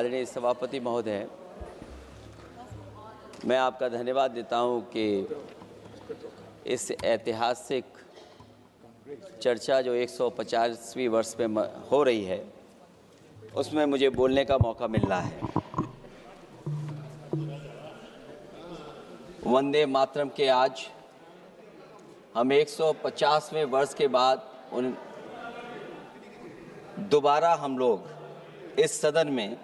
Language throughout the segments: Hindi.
आदरणीय सभापति महोदय, मैं आपका धन्यवाद देता हूं कि इस ऐतिहासिक चर्चा जो 150वीं वर्ष में हो रही है उसमें मुझे बोलने का मौका मिल रहा है। वंदे मातरम के आज हम 150वें वर्ष के बाद दोबारा हम लोग इस सदन में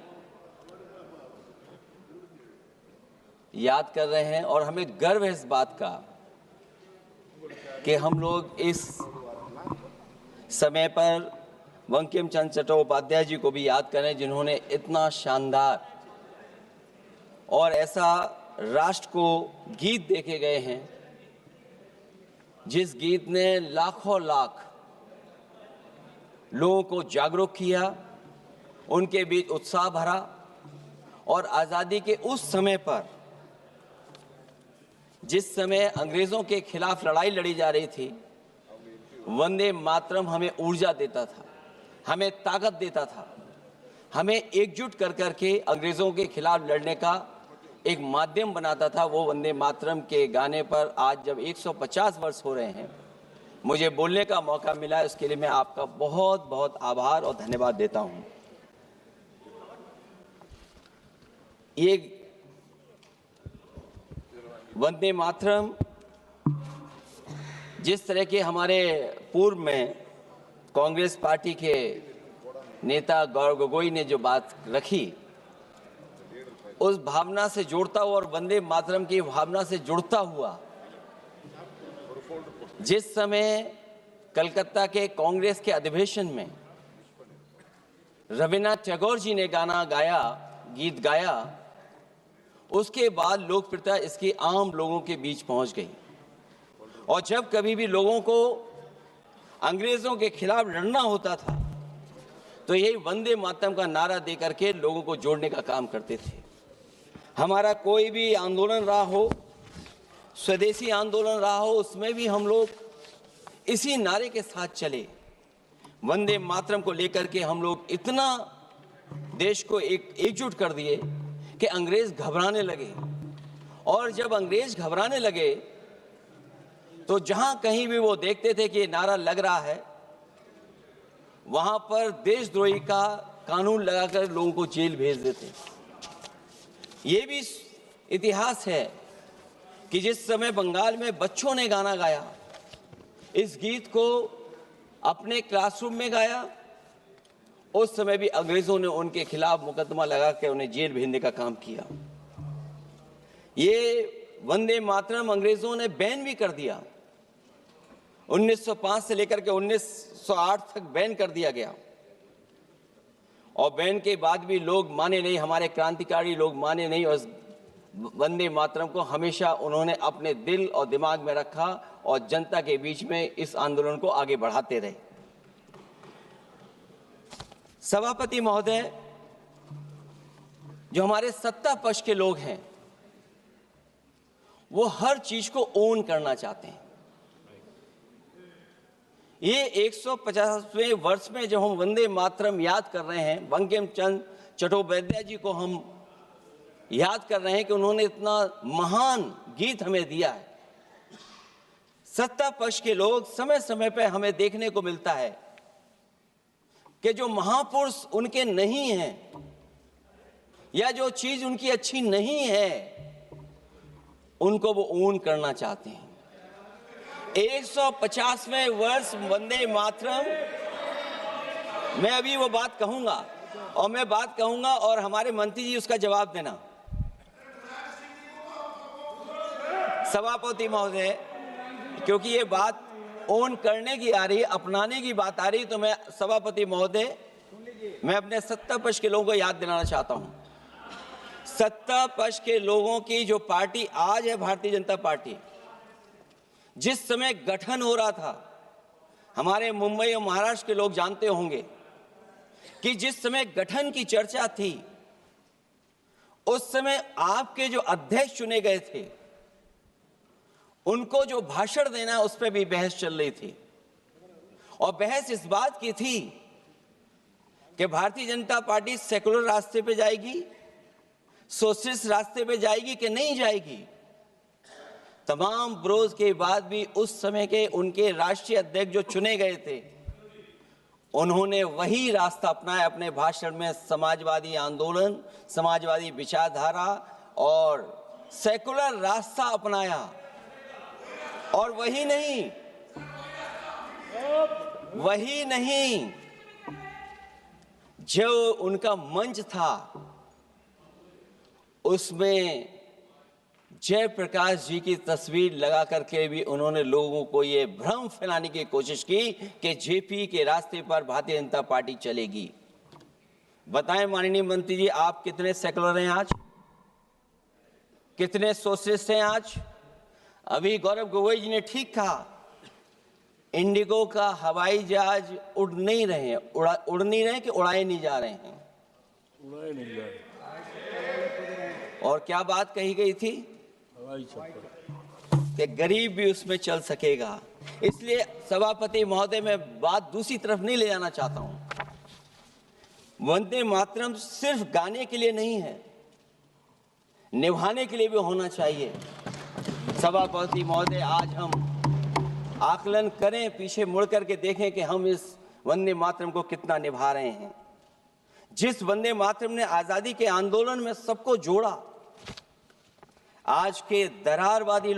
याद कर रहे हैं और हमें गर्व है इस बात का कि हम लोग इस समय पर बंकिम चंद्र चट्टोपाध्याय जी को भी याद करें, जिन्होंने इतना शानदार और ऐसा राष्ट्र को गीत देके गए हैं जिस गीत ने लाखों लाख लोगों को जागरूक किया, उनके बीच उत्साह भरा और आज़ादी के उस समय पर जिस समय अंग्रेज़ों के खिलाफ लड़ाई लड़ी जा रही थी, वंदे मातरम हमें ऊर्जा देता था, हमें ताकत देता था, हमें एकजुट कर करके अंग्रेज़ों के खिलाफ लड़ने का एक माध्यम बनाता था। वो वंदे मातरम के गाने पर आज जब 150 वर्ष हो रहे हैं, मुझे बोलने का मौका मिला, इसके लिए मैं आपका बहुत बहुत आभार और धन्यवाद देता हूं। ये वंदे मातरम जिस तरह के हमारे पूर्व में कांग्रेस पार्टी के नेता गौरव गोगोई ने जो बात रखी, उस भावना से जोड़ता हुआ और वंदे मातरम की भावना से जुड़ता हुआ जिस समय कलकत्ता के कांग्रेस के अधिवेशन में रविन्द्रनाथ टैगोर जी ने गाना गाया, गीत गाया, उसके बाद लोकप्रियता इसकी आम लोगों के बीच पहुंच गई। और जब कभी भी लोगों को अंग्रेजों के खिलाफ लड़ना होता था तो यही वंदे मातरम का नारा दे करके लोगों को जोड़ने का काम करते थे। हमारा कोई भी आंदोलन रहा हो, स्वदेशी आंदोलन रहा हो, उसमें भी हम लोग इसी नारे के साथ चले। वंदे मातरम को लेकर के हम लोग इतना देश को एकजुट कर दिए कि अंग्रेज घबराने लगे। और जब अंग्रेज घबराने लगे तो जहां कहीं भी वो देखते थे कि ये नारा लग रहा है, वहां पर देशद्रोही का कानून लगाकर लोगों को जेल भेज देते। ये भी इतिहास है कि जिस समय बंगाल में बच्चों ने गाना गाया, इस गीत को अपने क्लासरूम में गाया, उस समय भी अंग्रेजों ने उनके खिलाफ मुकदमा लगा के उन्हें जेल भेजने का काम किया। ये वंदे मातरम अंग्रेजों ने बैन भी कर दिया। 1905 से लेकर के 1908 तक बैन कर दिया गया और बैन के बाद भी लोग माने नहीं, हमारे क्रांतिकारी लोग माने नहीं और वंदे मातरम को हमेशा उन्होंने अपने दिल और दिमाग में रखा और जनता के बीच में इस आंदोलन को आगे बढ़ाते रहे। सभापति महोदय, जो हमारे सत्ता पक्ष के लोग हैं वो हर चीज को ओन करना चाहते हैं। ये 150वें वर्ष में जब हम वंदे मातरम याद कर रहे हैं, बंकिम चंद्र चट्टोपाध्याय जी को हम याद कर रहे हैं कि उन्होंने इतना महान गीत हमें दिया है। सत्ता पक्ष के लोग समय समय पर हमें देखने को मिलता है कि जो महापुरुष उनके नहीं हैं या जो चीज उनकी अच्छी नहीं है, उनको वो ओन करना चाहते हैं। 150वें वर्ष वंदे मातरम, मैं अभी वो बात कहूंगा और मैं बात कहूंगा और हमारे मंत्री जी उसका जवाब देना। सभापति महोदय, क्योंकि ये बात ओन करने की आ रही है, अपनाने की बात आ रही, तो मैं सभापति महोदय, मैं अपने सत्ता पक्ष के लोगों को याद दिलाना चाहता हूं। सत्ता पक्ष के लोगों की जो पार्टी आज है, भारतीय जनता पार्टी, जिस समय गठन हो रहा था, हमारे मुंबई और महाराष्ट्र के लोग जानते होंगे कि जिस समय गठन की चर्चा थी, उस समय आपके जो अध्यक्ष चुने गए थे, उनको जो भाषण देना है उस पर भी बहस चल रही थी। और बहस इस बात की थी कि भारतीय जनता पार्टी सेकुलर रास्ते पे जाएगी, सोशलिस्ट रास्ते पे जाएगी कि नहीं जाएगी। तमाम विरोध के बाद भी उस समय के उनके राष्ट्रीय अध्यक्ष जो चुने गए थे, उन्होंने वही रास्ता अपनाया अपने भाषण में। समाजवादी आंदोलन, समाजवादी विचारधारा और सेकुलर रास्ता अपनाया। और वही नहीं, जो उनका मंच था उसमें जयप्रकाश जी की तस्वीर लगा करके भी उन्होंने लोगों को ये भ्रम फैलाने की कोशिश की कि जेपी के रास्ते पर भारतीय जनता पार्टी चलेगी। बताएं माननीय मंत्री जी, आप कितने सेकुलर हैं आज, कितने सोशलिस्ट हैं आज? अभी गौरव गोगोई जी ने ठीक कहा, इंडिगो का हवाई जहाज उड़ नहीं रहे हैं, उड़ नहीं रहे कि उड़ाए नहीं जा रहे हैं? उड़ाए नहीं जा रहे। और क्या बात कही गई थी कि गरीब भी उसमें चल सकेगा। इसलिए सभापति महोदय, मैं बात दूसरी तरफ नहीं ले जाना चाहता हूं। वंदे मातरम सिर्फ गाने के लिए नहीं है, निभाने के लिए भी होना चाहिए। सभापति महोदय, आज हम आकलन करें, पीछे मुड़ करके देखें कि हम इस वंदे मातरम को कितना निभा रहे हैं। जिस वंदे मातरम ने आजादी के आंदोलन में सबको जोड़ा, आज के दरारवादी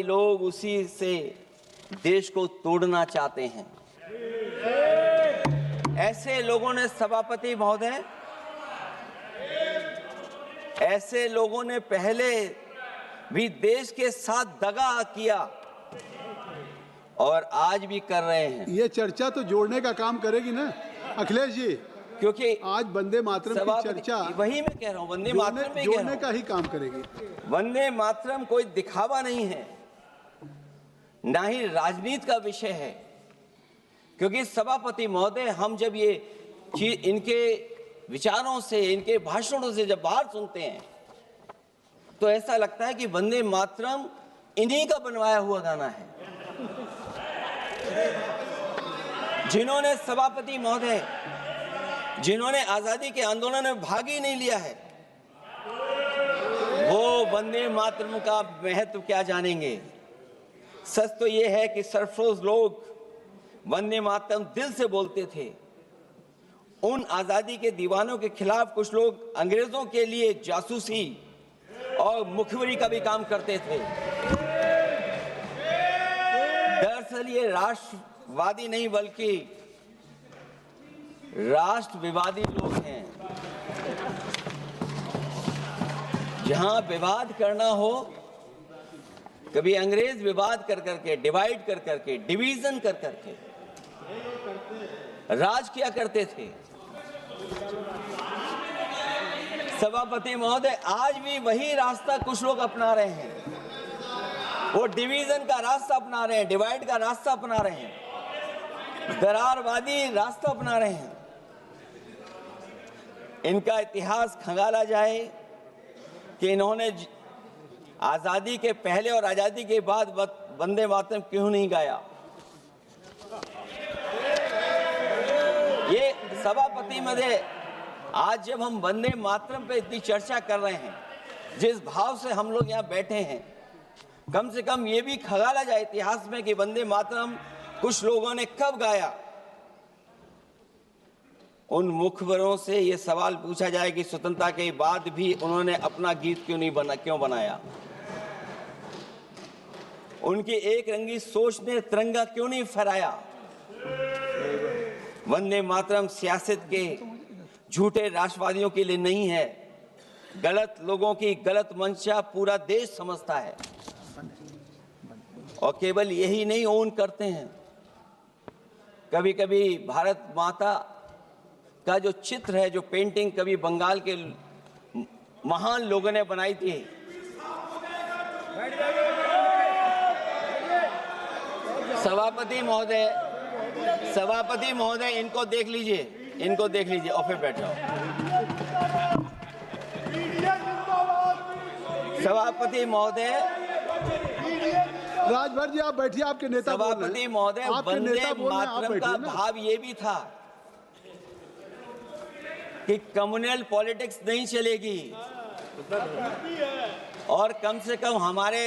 लोग उसी से देश को तोड़ना चाहते हैं। ऐसे लोगों ने, सभापति महोदय, ऐसे लोगों ने पहले भी देश के साथ दगा किया और आज भी कर रहे हैं। ये चर्चा तो जोड़ने का काम करेगी ना अखिलेश जी, क्योंकि आज वंदे मातरम की चर्चा, वही मैं कह रहा हूँ, वंदे मातरम में जोड़ने का ही काम करेगी। वंदे मातरम कोई दिखावा नहीं है, ना ही राजनीति का विषय है। क्योंकि सभापति महोदय, हम जब ये चीज इनके विचारों से, इनके भाषणों से जब बाहर सुनते हैं तो ऐसा लगता है कि वंदे मातरम इन्हीं का बनवाया हुआ गाना है। जिन्होंने, सभापति महोदय, जिन्होंने आजादी के आंदोलन में भाग ही नहीं लिया है, वो वंदे मातरम का महत्व क्या जानेंगे। सच तो ये है कि सरफरोश लोग वंदे मातरम दिल से बोलते थे। उन आजादी के दीवानों के खिलाफ कुछ लोग अंग्रेजों के लिए जासूसी और मुखबिरी का भी काम करते थे। दरअसल ये राष्ट्रवादी नहीं बल्कि राष्ट्र विवादी लोग हैं। जहां विवाद करना हो, कभी अंग्रेज विवाद कर करके, डिवाइड कर करके, डिवीजन कर करके राज किया करते थे। सभापति महोदय, आज भी वही रास्ता कुछ लोग अपना रहे हैं। वो डिवीजन का रास्ता अपना रहे हैं, डिवाइड का रास्ता अपना रहे हैं, दरारवादी रास्ता अपना रहे हैं। इनका इतिहास खंगाला जाए कि इन्होंने आजादी के पहले और आजादी के बाद वंदे मातरम क्यों नहीं गाया। ये सभापति महोदय, आज जब हम वंदे मातरम पे इतनी चर्चा कर रहे हैं, जिस भाव से हम लोग यहाँ बैठे हैं, कम से कम ये भी खंगाला जाए इतिहास में कि वंदे मातरम कुछ लोगों ने कब गाया। उन मुखबरों से ये सवाल पूछा जाए कि स्वतंत्रता के बाद भी उन्होंने अपना गीत क्यों बनाया। उनकी एक रंगी सोच ने तिरंगा क्यों नहीं फहराया। वंदे मातरम सियासत के झूठे राष्ट्रवादियों के लिए नहीं है, गलत लोगों की गलत मंशा पूरा देश समझता है। और केवल यही नहीं ओन करते हैं, कभी कभी भारत माता का जो चित्र है, जो पेंटिंग कभी बंगाल के महान लोगों ने बनाई थी, सभापति महोदय इनको देख लीजिए और फिर बैठ जाओ। सभापति महोदय, राजभर जी आप बैठिए, आपके नेता बोल रहे सभापति हैं। महोदय, आपके वंदे नेता बोल रहे हैं, आप मातरम का बैठिए ना। भाव ये भी था कि कम्युनल पॉलिटिक्स नहीं चलेगी और कम से कम हमारे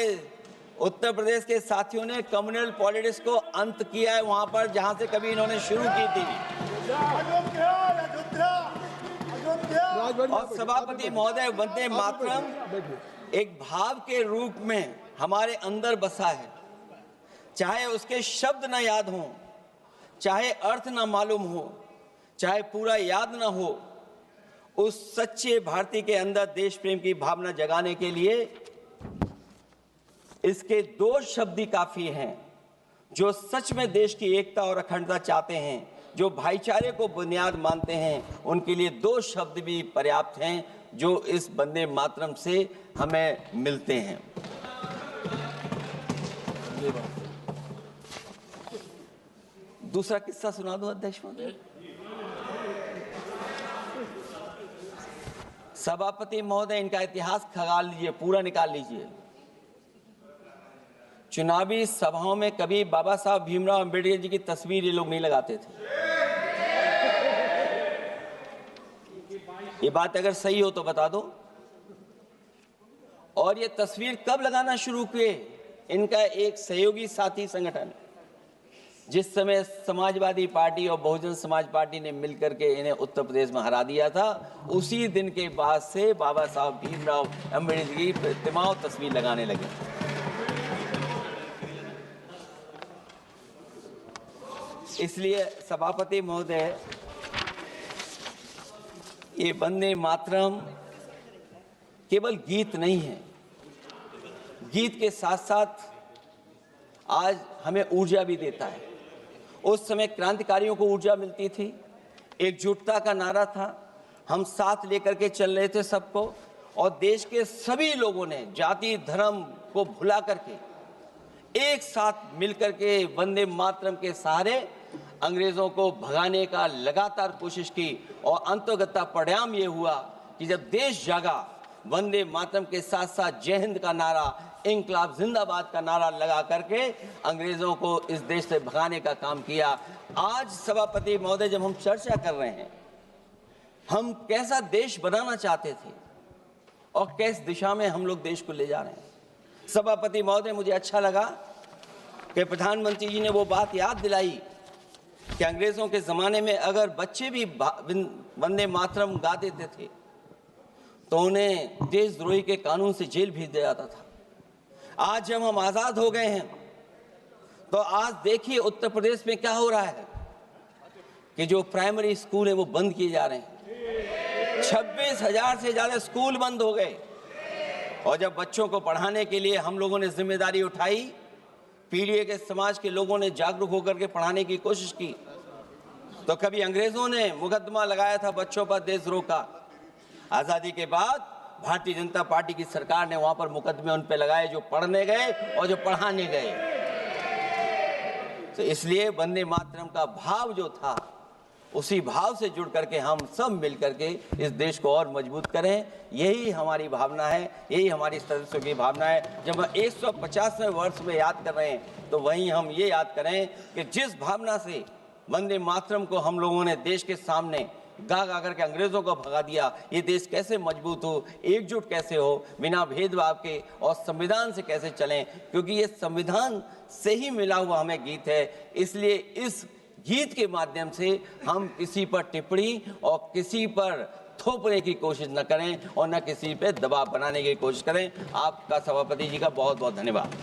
उत्तर प्रदेश के साथियों ने कम्युनल पॉलिटिक्स को अंत किया है वहां पर जहां से कभी इन्होंने शुरू की थी। राजभर जी, और आप बैठिए, सभापति महोदय, वंदे आप मातरम बैठिए। एक भाव के रूप में हमारे अंदर बसा है। चाहे उसके शब्द न याद हों, चाहे अर्थ न मालूम हो, चाहे पूरा याद न हो, उस सच्चे भारतीय के अंदर देश प्रेम की भावना जगाने के लिए इसके दो शब्द ही काफी हैं। जो सच में देश की एकता और अखंडता चाहते हैं, जो भाईचारे को बुनियाद मानते हैं, उनके लिए दो शब्द भी पर्याप्त हैं जो इस वंदे मातरम से हमें मिलते हैं। दूसरा किस्सा सुना दो अध्यक्ष महोदय। सभापति महोदय, इनका इतिहास खंगाल लीजिए, पूरा निकाल लीजिए। चुनावी सभाओं में कभी बाबा साहब भीमराव अंबेडकर जी की तस्वीर ये लोग नहीं लगाते थे। ये बात अगर सही हो तो बता दो। और ये तस्वीर कब लगाना शुरू किए? इनका एक सहयोगी साथी संगठन, जिस समय समाजवादी पार्टी और बहुजन समाज पार्टी ने मिलकर के इन्हें उत्तर प्रदेश में हरा दिया था, उसी दिन के बाद से बाबा साहब भीमराव अंबेडकर की प्रतिमा और तस्वीर लगाने लगे। इसलिए सभापति महोदय, ये वंदे मातरम केवल गीत नहीं है। गीत के साथ साथ आज हमें ऊर्जा भी देता है। उस समय क्रांतिकारियों को ऊर्जा मिलती थी, एकजुटता का नारा था, हम साथ लेकर के चल रहे थे सबको, और देश के सभी लोगों ने जाति धर्म को भुला करके एक साथ मिलकर के वंदे मातरम के सहारे अंग्रेजों को भगाने का लगातार कोशिश की। और अंततः परिणाम ये हुआ कि जब देश जागा, वंदे मातरम के साथ साथ जय हिंद का नारा, इंकलाब जिंदाबाद का नारा लगा करके अंग्रेजों को इस देश से भगाने का काम किया। आज सभापति महोदय, जब हम चर्चा कर रहे हैं, हम कैसा देश बनाना चाहते थे और किस दिशा में हम लोग देश को ले जा रहे हैं। सभापति महोदय, मुझे अच्छा लगा कि प्रधानमंत्री जी ने वो बात याद दिलाई कि अंग्रेजों के जमाने में अगर बच्चे भी वंदे मातरम गा देते थे तो उन्हें देशद्रोही के कानून से जेल भेज दिया जाता था। आज जब हम आजाद हो गए हैं तो आज देखिए उत्तर प्रदेश में क्या हो रहा है कि जो प्राइमरी स्कूल है वो बंद किए जा रहे हैं। 26,000 से ज्यादा स्कूल बंद हो गए। और जब बच्चों को पढ़ाने के लिए हम लोगों ने जिम्मेदारी उठाई, पीढ़ी के समाज के लोगों ने जागरूक होकर के पढ़ाने की कोशिश की, तो कभी अंग्रेजों ने मुकदमा लगाया था बच्चों पर देशद्रोह का। आजादी के बाद भारतीय जनता पार्टी की सरकार ने वहां पर मुकदमे उन पे लगाए जो पढ़ने गए और जो पढ़ाने गए। तो इसलिए वंदे मातरम का भाव जो था, उसी भाव से जुड़ करके हम सब मिल करके इस देश को और मजबूत करें। यही हमारी भावना है, यही हमारी सदस्यों की भावना है। जब हम 150वें वर्ष में याद कर रहे हैं तो वहीं हम ये याद करें कि जिस भावना से वंदे मातरम को हम लोगों ने देश के सामने गा गा करके अंग्रेजों को भगा दिया, ये देश कैसे मजबूत हो, एकजुट कैसे हो, बिना भेदभाव के, और संविधान से कैसे चलें, क्योंकि ये संविधान से ही मिला हुआ हमें गीत है। इसलिए इस गीत के माध्यम से हम किसी पर टिप्पणी और किसी पर थोपने की कोशिश न करें और न किसी पे दबाव बनाने की कोशिश करें। आपका सभापति जी का बहुत बहुत धन्यवाद।